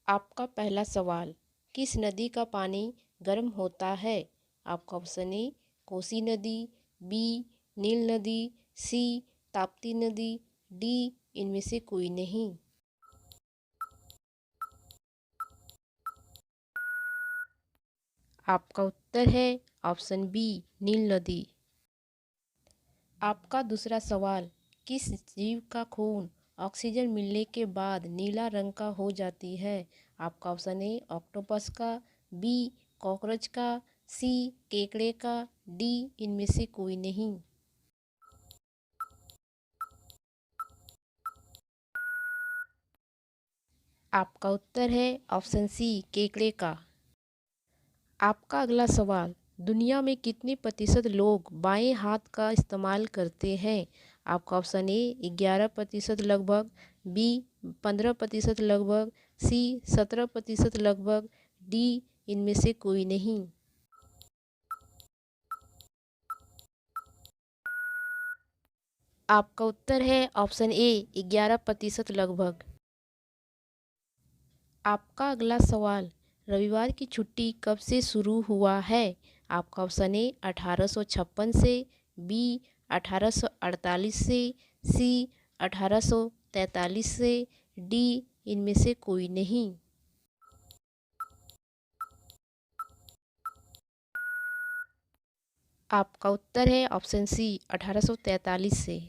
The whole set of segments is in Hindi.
आपका पहला सवाल, किस नदी का पानी गर्म होता है? आपका ऑप्शन ए कोसी नदी, बी नील नदी, सी ताप्ती नदी, डी इनमें से कोई नहीं। आपका उत्तर है ऑप्शन बी नील नदी। आपका दूसरा सवाल, किस जीव का खून ऑक्सीजन मिलने के बाद नीला रंग का हो जाती है? आपका ऑप्शन ए ऑक्टोपस का, बी कॉकरोच का, सी केकड़े का, डी इनमें से कोई नहीं। आपका उत्तर है ऑप्शन सी केकड़े का। आपका अगला सवाल, दुनिया में कितने प्रतिशत लोग बाएं हाथ का इस्तेमाल करते हैं? आपका ऑप्शन ए 11% लगभग, बी 15% लगभग, सी 17% लगभग, डी इनमें से कोई नहीं। आपका उत्तर है ऑप्शन ए 11% लगभग। आपका अगला सवाल, रविवार की छुट्टी कब से शुरू हुआ है? आपका ऑप्शन ए 1856 से, बी 1848 से, सी 1843 से, डी इनमें से कोई नहीं। आपका उत्तर है ऑप्शन सी 1843 से।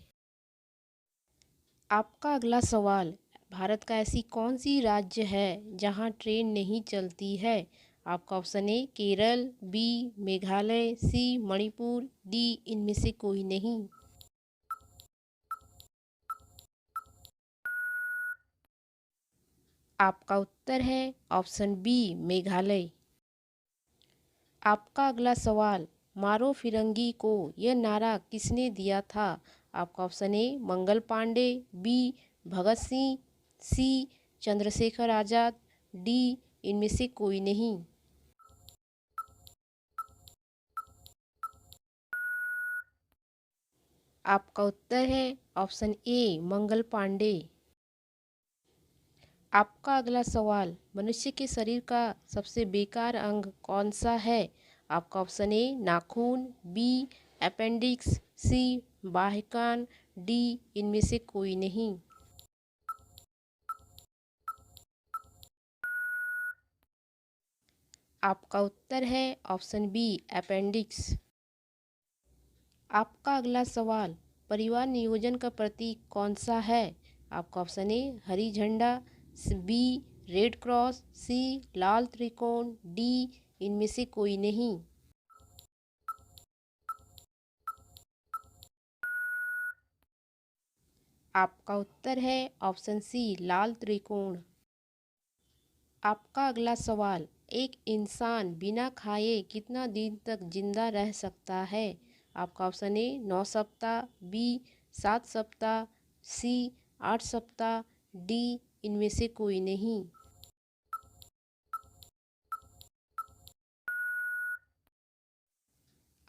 आपका अगला सवाल, भारत का ऐसी कौन सी राज्य है जहां ट्रेन नहीं चलती है? आपका option A Kerala, B Meghalaya, C Manipur, D इनमें से कोई नहीं। आपका उत्तर है ऑप्शन बी मेघालय। आपका अगला सवाल, मारो फिरंगी को यह नारा किसने दिया था? आपका option A Mangal Pandey, B Bhagat Singh, C Chandrashekhar Azad, D इनमें से कोई नहीं। आपका उत्तर है ऑप्शन ए मंगल पांडे। आपका अगला सवाल, मनुष्य के शरीर का सबसे बेकार अंग कौन सा है? आपका ऑप्शन ए नाखून, बी अपेंडिक्स, सी बाह्यकान, डी इनमें से कोई नहीं। आपका उत्तर है ऑप्शन बी अपेंडिक्स। आपका अगला सवाल, परिवार नियोजन का प्रतीक कौन सा है? आपका ऑप्शन ए हरी झंडा, बी रेड क्रॉस, सी लाल त्रिकोण, डी इनमें से कोई नहीं। आपका उत्तर है ऑप्शन सी लाल त्रिकोण। आपका अगला सवाल, एक इंसान बिना खाए कितना दिन तक जिंदा रह सकता है? आपका ऑप्शन ए 9 सप्ताह, बी 7 सप्ताह, सी 8 सप्ताह, डी इनमें से कोई नहीं।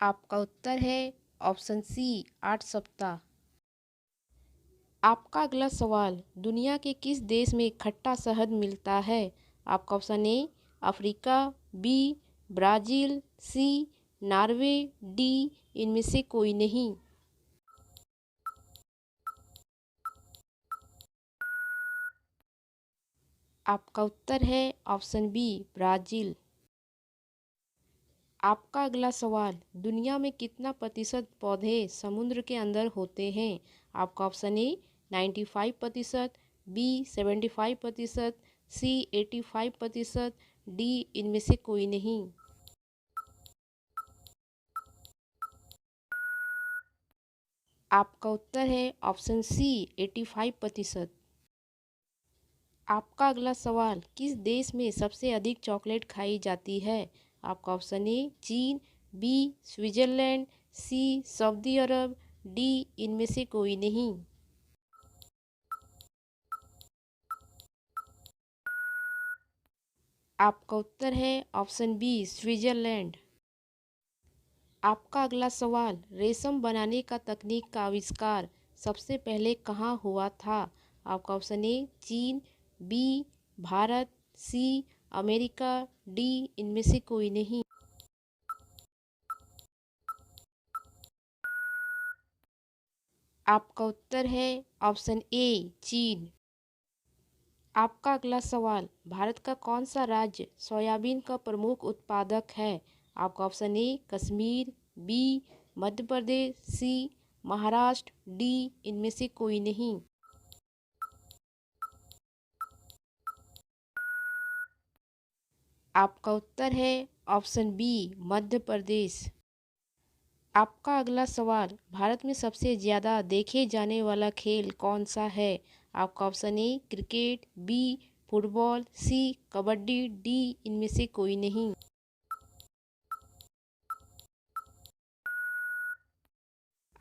आपका उत्तर है ऑप्शन सी 8 सप्ताह। आपका अगला सवाल, दुनिया के किस देश में खट्टा शहद मिलता है? आपका option A Africa, B Brazil, C Norway, D इनमें से कोई नहीं। आपका उत्तर है ऑप्शन बी ब्राज़ील। आपका अगला सवाल, दुनिया में कितना प्रतिशत पौधे समुद्र के अंदर होते हैं? आपका option A 95%, B 75%, C 85%, D इनमें से कोई नहीं। आपका उत्तर है ऑप्शन सी 85%। आपका अगला सवाल, किस देश में सबसे अधिक चॉकलेट खाई जाती है? आपका ऑप्शन ए चीन, बी स्विट्जरलैंड, सी सऊदी अरब, डी इनमें से कोई नहीं। आपका उत्तर है ऑप्शन बी स्विट्जरलैंड। आपका अगला सवाल, रेशम बनाने का तकनीक का आविष्कार सबसे पहले कहाँ हुआ था? आपका ऑप्शन ए चीन, B Bharat, C America, D इनमें से कोई नहीं। आपका उत्तर है ऑप्शन ए चीन। आपका अगला सवाल, भारत का कौन सा राज्य सोयाबीन का प्रमुख उत्पादक है? आपका option A Kashmir, B Madhya Pradesh, C Maharashtra, D इनमें से कोई नहीं। आपका उत्तर है ऑप्शन बी मध्य प्रदेश। आपका अगला सवाल, भारत में सबसे ज़्यादा देखे जाने वाला खेल कौन सा है? आपका option A cricket, B football, C kabaddi, D इनमें से कोई नहीं।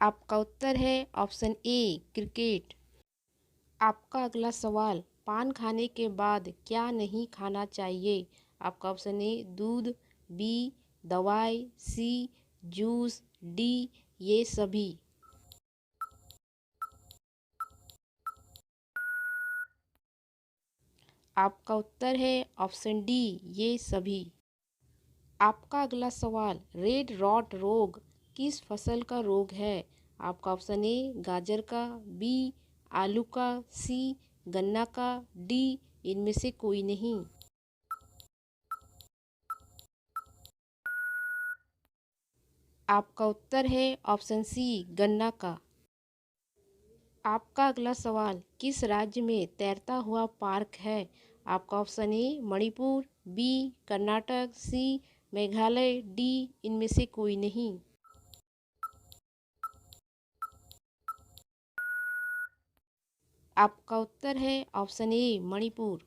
आपका उत्तर है ऑप्शन ए क्रिकेट। आपका अगला सवाल, पान खाने के बाद क्या नहीं खाना चाहिए? आपका ऑप्शन ए दूध, बी दवाई, सी जूस, डी ये सभी। आपका उत्तर है ऑप्शन डी ये सभी। आपका अगला सवाल, रेड रॉट रोग किस फसल का रोग है? आपका ऑप्शन ए गाजर का, बी आलू का, सी गन्ना का, डी इनमें से कोई नहीं। आपका उत्तर है ऑप्शन सी गन्ना का। आपका अगला सवाल, किस राज्य में तैरता हुआ पार्क है? आपका option A Manipur, B Karnataka, C Meghalaya, D इनमें से कोई नहीं। आपका उत्तर है ऑप्शन ए मणिपुर।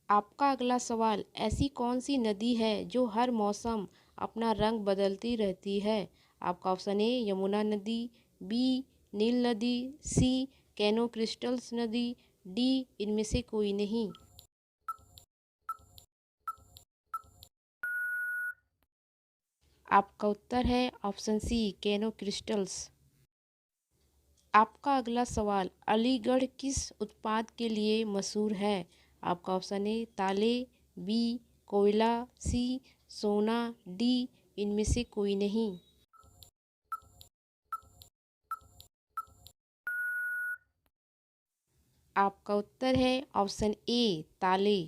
आपका अगला सवाल, ऐसी कौन सी नदी है जो हर मौसम अपना रंग बदलती रहती है? आपका ऑप्शन ए यमुना नदी, बी नील नदी, सी कैनो क्रिस्टल्स नदी, डी इनमें से कोई नहीं। आपका उत्तर है ऑप्शन सी कैनो क्रिस्टल्स। आपका अगला सवाल, अलीगढ़ किस उत्पाद के लिए मशहूर है? आपका ऑप्शन ए ताले, बी कोयला, सी सोना, डी इनमें से कोई नहीं। आपका उत्तर है ऑप्शन ए ताले।